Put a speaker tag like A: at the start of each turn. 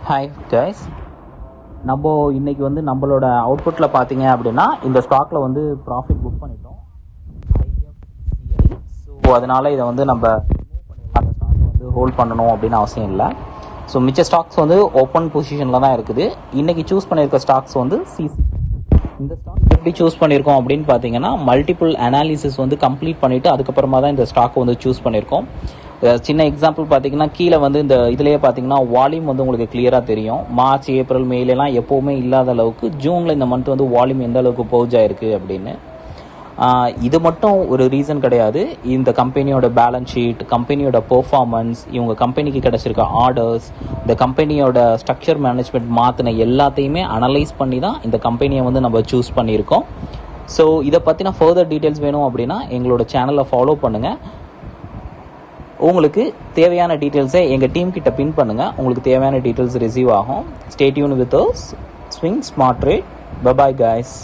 A: Hi guys, நம்ம இன்னைக்கு வந்து நம்மளோட அவுட்புட்டில் பார்த்தீங்க அப்படின்னா இந்த ஸ்டாக்கில் வந்து ப்ராஃபிட் புக் பண்ணிட்டோம் IFCI. ஸோ அதனால் இதை வந்து நம்ம ரிமூவ் பண்ணிடலாம். அந்த ஸ்டாக்கை வந்து ஹோல்ட் பண்ணணும் அப்படின்னு அவசியம் இல்லை. ஸோ மிச்ச ஸ்டாக்ஸ் வந்து ஓப்பன் பொசிஷனில் தான் இருக்குது. இன்றைக்கி சூஸ் பண்ணியிருக்க ஸ்டாக்ஸ் வந்து சிசி. இந்த ஸ்டாக் எப்படி சூஸ் பண்ணியிருக்கோம் அப்படின்னு பார்த்தீங்கன்னா மல்டிபிள் அனாலிசிஸ் வந்து கம்ப்ளீட் பண்ணிவிட்டு அதுக்கப்புறமா தான் இந்த ஸ்டாக்கை வந்து சூஸ் பண்ணியிருக்கோம். சின்ன எக்ஸாம்பிள் பார்த்தீங்கன்னா கீழே வந்து இந்த இதுலேயே பார்த்தீங்கன்னா வால்யூம் வந்து உங்களுக்கு கிளியராக தெரியும். மார்ச், ஏப்ரல், மேலாம் எப்போவுமே இல்லாத அளவுக்கு ஜூனில் இந்த மந்த் வந்து வால்யூம் எந்த அளவுக்கு பவுஜ் ஆயிருக்கு அப்படின்னு. இது மட்டும் ஒரு ரீசன் கிடையாது. இந்த கம்பெனியோட பேலன்ஸ் ஷீட், கம்பெனியோட பெர்ஃபார்மன்ஸ், இவங்க கம்பெனிக்கு கிடச்சிருக்க ஆர்டர்ஸ், இந்த கம்பெனியோட ஸ்ட்ரக்சர் மேனேஜ்மெண்ட் மாற்றின எல்லாத்தையுமே அனலைஸ் பண்ணி தான் இந்த கம்பெனியை வந்து நம்ம சூஸ் பண்ணியிருக்கோம். ஸோ இதை பற்றின ஃபர்தர் டீட்டெயில்ஸ் வேணும் அப்படின்னா எங்களோட சேனலை ஃபாலோ பண்ணுங்கள். உங்களுக்கு தேவையான டீட்டெயில்ஸை எங்கள் டீம் கிட்ட பின் பண்ணுங்கள். உங்களுக்கு தேவையான டீட்டெயில்ஸ் ரிசீவ் ஆகும். Stay tune with us. Swing smart trade. Bye bye guys.